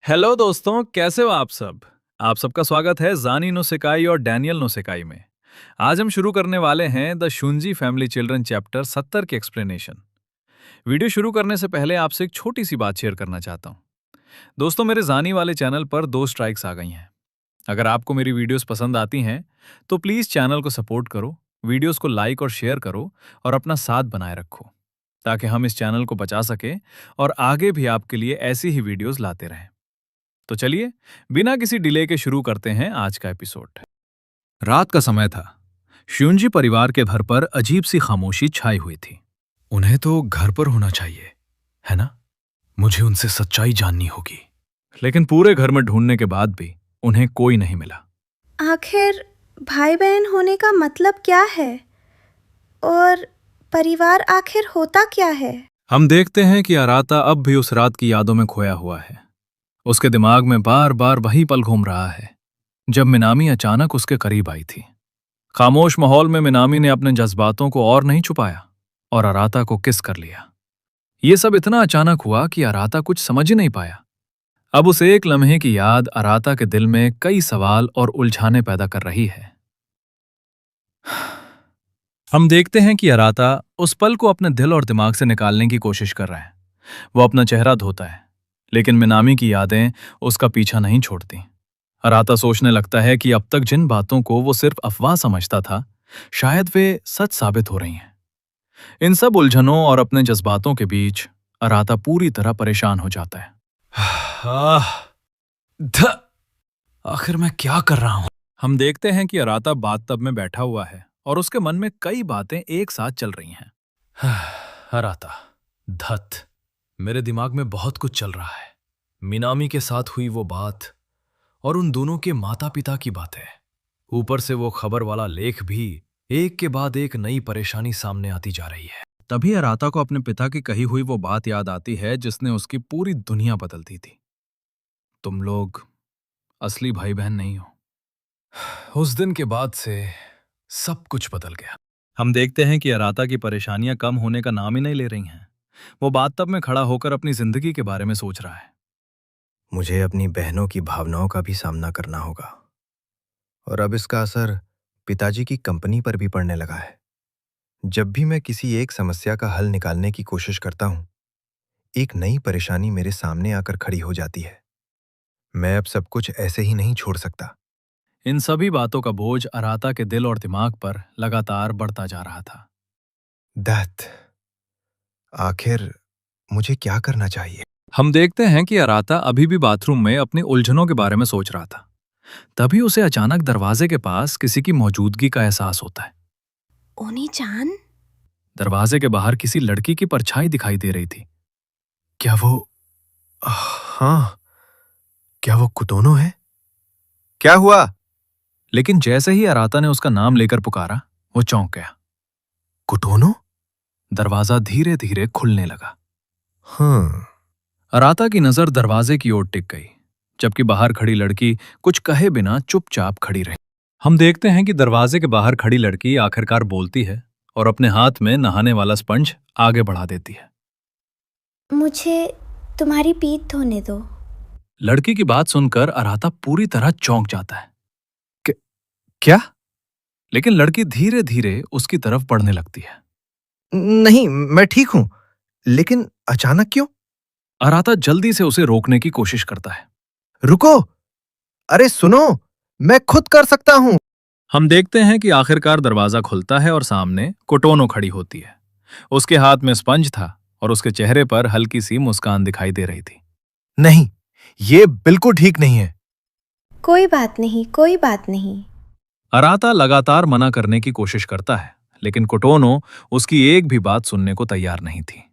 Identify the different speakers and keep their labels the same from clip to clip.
Speaker 1: Hello दोस्तों, कैसे हो आप सब? आप सबका स्वागत है जानी नोसेकाई और डैनियल नोसेकाई में। आज हम शुरू करने वाले हैं द शुंजी फैमिली चिल्ड्रन चैप्टर 70 की एक्सप्लेनेशन। वीडियो शुरू करने से पहले आपसे एक छोटी सी बात शेयर करना चाहता हूँ। दोस्तों, मेरे जानी वाले चैनल पर 2 स्ट्राइक्स आ गई हैं। अगर आपको मेरी वीडियोस पसंद आती हैं, तो प्लीज़ चैनल को सपोर्ट करो, वीडियोस को लाइक और शेयर करो और अपना साथ बनाए रखो, ताकि हम इस चैनल को बचा सकें और आगे भी आपके लिए ऐसी ही वीडियोस लाते रहें। तो चलिए, बिना किसी डिले के शुरू करते हैं आज का एपिसोड। रात का समय था। श्यूंजी परिवार के घर पर अजीब सी खामोशी छाई हुई थी। उन्हें तो घर पर होना चाहिए, है ना? मुझे उनसे सच्चाई जाननी होगी। लेकिन पूरे घर में ढूंढने के बाद भी उन्हें कोई नहीं मिला।
Speaker 2: आखिर भाई बहन होने का मतलब क्या है? और परिवार आखिर होता क्या है?
Speaker 1: हम देखते हैं कि अराता अब भी उस रात की यादों में खोया हुआ है। उसके दिमाग में बार बार वही पल घूम रहा है जब मिनामी अचानक उसके करीब आई थी। खामोश माहौल में मिनामी ने अपने जज्बातों को और नहीं छुपाया और अराता को किस कर लिया। ये सब इतना अचानक हुआ कि अराता कुछ समझ ही नहीं पाया। अब उस एक लम्हे की याद अराता के दिल में कई सवाल और उलझाने पैदा कर रही है। हम देखते हैं कि अराता उस पल को अपने दिल और दिमाग से निकालने की कोशिश कर रहा है। वो अपना चेहरा धोता है, लेकिन मिनामी की यादें उसका पीछा नहीं छोड़ती। अराता सोचने लगता है कि अब तक जिन बातों को वो सिर्फ अफवाह समझता था, शायद वे सच साबित हो रही हैं। इन सब उलझनों और अपने जज्बातों के बीच अराता पूरी तरह परेशान हो जाता है। आखिर मैं क्या कर रहा हूं? हम देखते हैं कि अराता बाथटब में बैठा हुआ है और उसके मन में कई बातें एक साथ चल रही हैं। अराता, धत, मेरे दिमाग में बहुत कुछ चल रहा है। मिनामी के साथ हुई वो बात और उन दोनों के माता पिता की बातें। ऊपर से वो खबर वाला लेख भी। एक के बाद एक नई परेशानी सामने आती जा रही है। तभी अराता को अपने पिता की कही हुई वो बात याद आती है जिसने उसकी पूरी दुनिया बदल दी थी। तुम लोग असली भाई बहन नहीं हो। उस दिन के बाद से सब कुछ बदल गया। हम देखते हैं कि अराता की परेशानियां कम होने का नाम ही नहीं ले रही हैं। वो बाथटब में खड़ा होकर अपनी जिंदगी के बारे में सोच रहा है।
Speaker 3: मुझे अपनी बहनों की भावनाओं का भी सामना करना होगा और अब इसका असर पिताजी की कंपनी पर भी पड़ने लगा है। जब भी मैं किसी एक समस्या का हल निकालने की कोशिश करता हूं, एक नई परेशानी मेरे सामने आकर खड़ी हो जाती है। मैं अब सब कुछ ऐसे ही नहीं छोड़ सकता।
Speaker 1: इन सभी बातों का बोझ अराता के दिल और दिमाग पर लगातार बढ़ता जा रहा था।
Speaker 3: दैट, आखिर मुझे क्या करना चाहिए?
Speaker 1: हम देखते हैं कि अराता अभी भी बाथरूम में अपनी उलझनों के बारे में सोच रहा था। तभी उसे अचानक दरवाजे के पास किसी की मौजूदगी का एहसास होता है।
Speaker 2: ओनी-चान?
Speaker 1: दरवाजे के बाहर किसी लड़की की परछाई दिखाई दे रही थी।
Speaker 3: क्या वो हाँ, क्या वो कुतोनो है? क्या हुआ?
Speaker 1: लेकिन जैसे ही अराता ने उसका नाम लेकर पुकारा, वो चौंक गया।
Speaker 3: कुतोनो?
Speaker 1: दरवाजा धीरे धीरे खुलने लगा।
Speaker 3: हाँ।
Speaker 1: अराता की नजर दरवाजे की ओर टिक गई, जबकि बाहर खड़ी लड़की कुछ कहे बिना चुपचाप खड़ी रही। हम देखते हैं कि दरवाजे के बाहर खड़ी लड़की आखिरकार बोलती है और अपने हाथ में नहाने वाला स्पंज आगे बढ़ा देती है।
Speaker 2: मुझे तुम्हारी पीठ धोने दो।
Speaker 1: लड़की की बात सुनकर अराता पूरी तरह चौंक जाता है।
Speaker 3: क्या?
Speaker 1: लेकिन लड़की धीरे धीरे उसकी तरफ बढ़ने लगती है।
Speaker 3: नहीं, मैं ठीक हूं, लेकिन अचानक क्यों?
Speaker 1: अराता जल्दी से उसे रोकने की कोशिश करता है।
Speaker 3: रुको! अरे सुनो, मैं खुद कर सकता हूं।
Speaker 1: हम देखते हैं कि आखिरकार दरवाजा खुलता है और सामने कोटोनो खड़ी होती है। उसके हाथ में स्पंज था और उसके चेहरे पर हल्की सी मुस्कान दिखाई दे रही थी।
Speaker 3: नहीं, ये बिल्कुल ठीक नहीं है।
Speaker 2: कोई बात नहीं, कोई बात नहीं।
Speaker 1: अराता लगातार मना करने की कोशिश करता है, लेकिन कोटोनो उसकी एक भी बात सुनने को तैयार नहीं थी।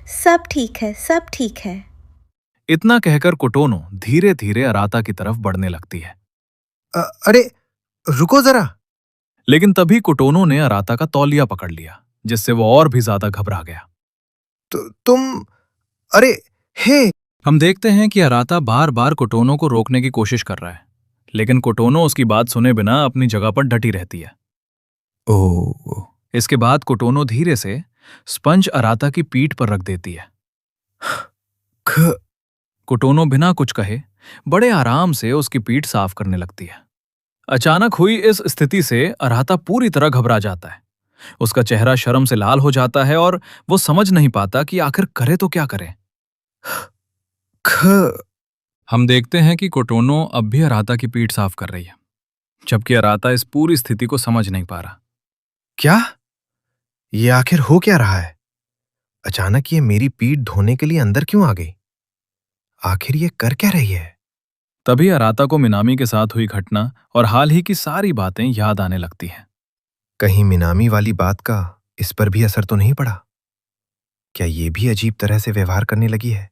Speaker 2: सब ठीक है, सब ठीक है।
Speaker 1: इतना कहकर कोटोनो धीरे धीरे अराता की तरफ बढ़ने लगती है।
Speaker 3: अरे, रुको जरा।
Speaker 1: लेकिन तभी कोटोनो ने अराता का तौलिया पकड़ लिया, जिससे वो और भी ज्यादा घबरा गया।
Speaker 3: तुम, अरे, हे!
Speaker 1: हम देखते हैं कि अराता बार बार कोटोनो को रोकने की कोशिश कर रहा है, लेकिन कोटोनो उसकी बात सुने बिना अपनी जगह पर डटी रहती है।
Speaker 3: ओह!
Speaker 1: इसके बाद कोटोनो धीरे से स्पंज अराता की पीठ पर रख देती है।
Speaker 3: ख
Speaker 1: कोटोनो बिना कुछ कहे बड़े आराम से उसकी पीठ साफ करने लगती है। अचानक हुई इस स्थिति से अराता पूरी तरह घबरा जाता है। उसका चेहरा शर्म से लाल हो जाता है और वो समझ नहीं पाता कि आखिर करे तो क्या करे।
Speaker 3: ख
Speaker 1: हम देखते हैं कि कोटोनो अब भी अराता की पीठ साफ कर रही है, जबकि अराता इस पूरी स्थिति को समझ नहीं पा रहा।
Speaker 3: क्या? ये आखिर हो क्या रहा है? अचानक ये मेरी पीठ धोने के लिए अंदर क्यों आ गई? आखिर ये कर क्या रही है?
Speaker 1: तभी अराता को मिनामी के साथ हुई घटना और हाल ही की सारी बातें याद आने लगती हैं।
Speaker 3: कहीं मिनामी वाली बात का इस पर भी असर तो नहीं पड़ा? क्या ये भी अजीब तरह से व्यवहार करने लगी है?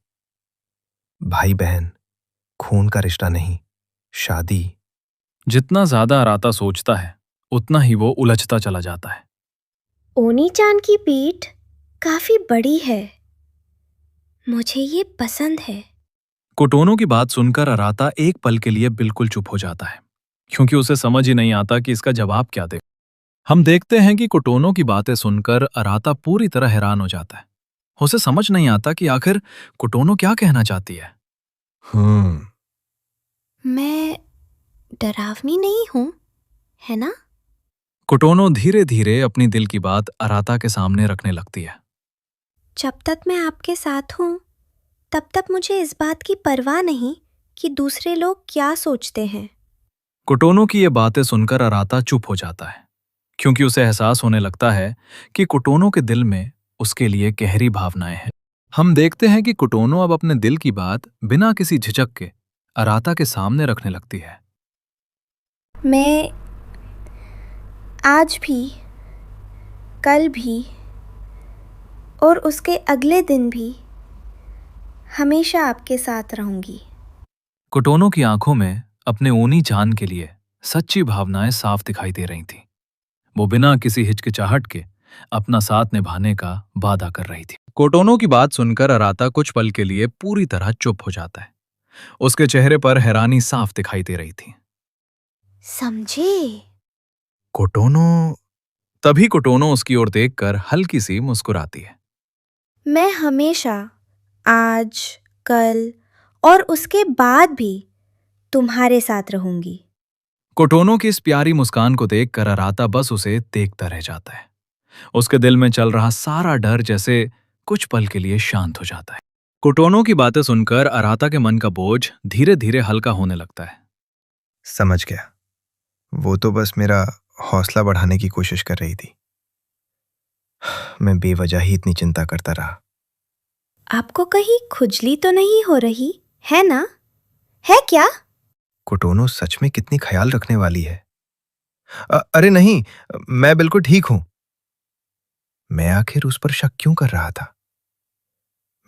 Speaker 3: भाई बहन, खून का रिश्ता नहीं, शादी।
Speaker 1: जितना ज्यादा अराता सोचता है उतना ही वो उलझता चला जाता है।
Speaker 2: ओनी-चान की पीठ काफी बड़ी है। मुझे ये पसंद है।
Speaker 1: कोटोनो की बात सुनकर अराता एक पल के लिए बिल्कुल चुप हो जाता है, क्योंकि उसे समझ ही नहीं आता कि इसका जवाब क्या दे। हम देखते हैं कि कोटोनो की बातें सुनकर अराता पूरी तरह हैरान हो जाता है। उसे समझ नहीं आता कि आखिर कोटोनो क्या कहना चाहती है।
Speaker 2: मैं डरावनी नहीं हूं, है ना?
Speaker 1: कोटोनो धीरे धीरे अपनी दिल की बात अराता के सामने रखने लगती है।
Speaker 2: जब तक मैं आपके साथ हूं, तब तक मुझे इस बात की परवाह नहीं कि दूसरे लोग क्या सोचते हैं।
Speaker 1: कोटोनो की ये बातें सुनकर अराता चुप हो जाता है, क्योंकि उसे एहसास होने लगता है कि कोटोनो के दिल में उसके लिए गहरी भावनाएं हैं। हम देखते हैं कि कोटोनो अब अपने दिल की बात बिना किसी झिझक के अराता के सामने रखने लगती है।
Speaker 2: मैं आज भी, कल भी और उसके अगले दिन भी हमेशा आपके साथ रहूंगी।
Speaker 1: कोटोनो की आंखों में अपने ओनी जान के लिए सच्ची भावनाएं साफ दिखाई दे रही थीं। वो बिना किसी हिचकिचाहट के अपना साथ निभाने का वादा कर रही थी। कोटोनो की बात सुनकर अराता कुछ पल के लिए पूरी तरह चुप हो जाता है। उसके चेहरे पर हैरानी साफ दिखाई दे रही थी।
Speaker 2: समझे?
Speaker 3: कोटोनो।
Speaker 1: तभी कोटोनो उसकी ओर देखकर हल्की सी मुस्कुराती है।
Speaker 2: मैं हमेशा, आज, कल और उसके बाद भी तुम्हारे साथ रहूंगी।
Speaker 1: कोटोनो की इस प्यारी मुस्कान को देखकर अराता बस उसे देखता रह जाता है। उसके दिल में चल रहा सारा डर जैसे कुछ पल के लिए शांत हो जाता है। कोटोनो की बातें सुनकर अराता के मन का बोझ धीरे धीरे हल्का होने लगता है।
Speaker 3: समझ गया। वो तो बस मेरा हौसला बढ़ाने की कोशिश कर रही थी। मैं बेवजह ही इतनी चिंता करता रहा।
Speaker 2: आपको कहीं खुजली तो नहीं हो रही, है ना? है क्या?
Speaker 3: कोटोनो सच में कितनी ख्याल रखने वाली है। अरे नहीं, मैं बिल्कुल ठीक हूं। मैं आखिर उस पर शक क्यों कर रहा था?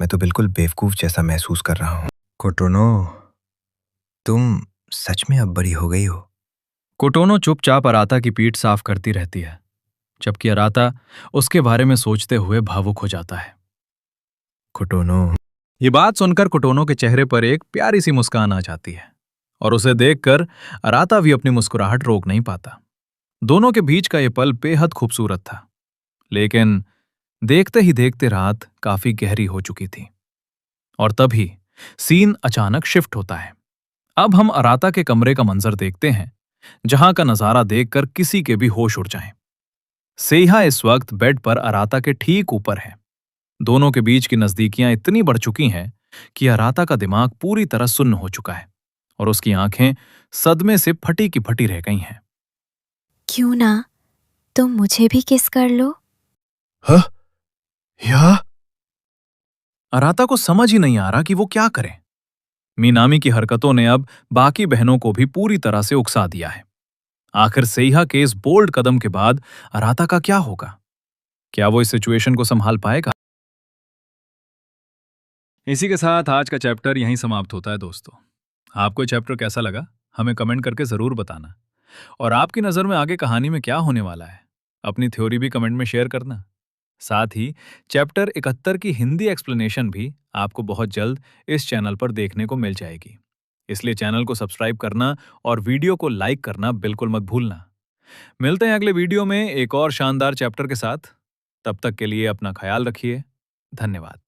Speaker 3: मैं तो बिल्कुल बेवकूफ जैसा महसूस कर रहा हूं। कोटोनो, तुम सच में अब बड़ी हो गई हो।
Speaker 1: कोटोनो चुपचाप अराता की पीठ साफ करती रहती है, जबकि अराता उसके बारे में सोचते हुए भावुक हो जाता है।
Speaker 3: कोटोनो।
Speaker 1: ये बात सुनकर कोटोनो के चेहरे पर एक प्यारी सी मुस्कान आ जाती है और उसे देखकर अराता भी अपनी मुस्कुराहट रोक नहीं पाता। दोनों के बीच का ये पल बेहद खूबसूरत था, लेकिन देखते ही देखते रात काफी गहरी हो चुकी थी और तभी सीन अचानक शिफ्ट होता है। अब हम अराता के कमरे का मंजर देखते हैं, जहां का नजारा देखकर किसी के भी होश उड़ जाएं। सेहा इस वक्त बेड पर अराता के ठीक ऊपर है। दोनों के बीच की नजदीकियां इतनी बढ़ चुकी हैं कि अराता का दिमाग पूरी तरह सुन्न हो चुका है और उसकी आंखें सदमे से फटी की फटी रह गई हैं।
Speaker 2: क्यों ना तुम मुझे भी किस कर लो?
Speaker 3: हाँ? या?
Speaker 1: अराता को समझ ही नहीं आ रहा कि वो क्या करे। मीनामी की हरकतों ने अब बाकी बहनों को भी पूरी तरह से उकसा दिया है। आखिर सेहा के इस बोल्ड कदम के बाद अराता का क्या होगा? क्या वो इस सिचुएशन को संभाल पाएगा? इसी के साथ आज का चैप्टर यहीं समाप्त होता है दोस्तों। आपको ये चैप्टर कैसा लगा हमें कमेंट करके जरूर बताना, और आपकी नज़र में आगे कहानी में क्या होने वाला है अपनी थ्योरी भी कमेंट में शेयर करना। साथ ही चैप्टर 71 की हिंदी एक्सप्लेनेशन भी आपको बहुत जल्द इस चैनल पर देखने को मिल जाएगी, इसलिए चैनल को सब्सक्राइब करना और वीडियो को लाइक करना बिल्कुल मत भूलना। मिलते हैं अगले वीडियो में एक और शानदार चैप्टर के साथ। तब तक के लिए अपना ख्याल रखिए। धन्यवाद।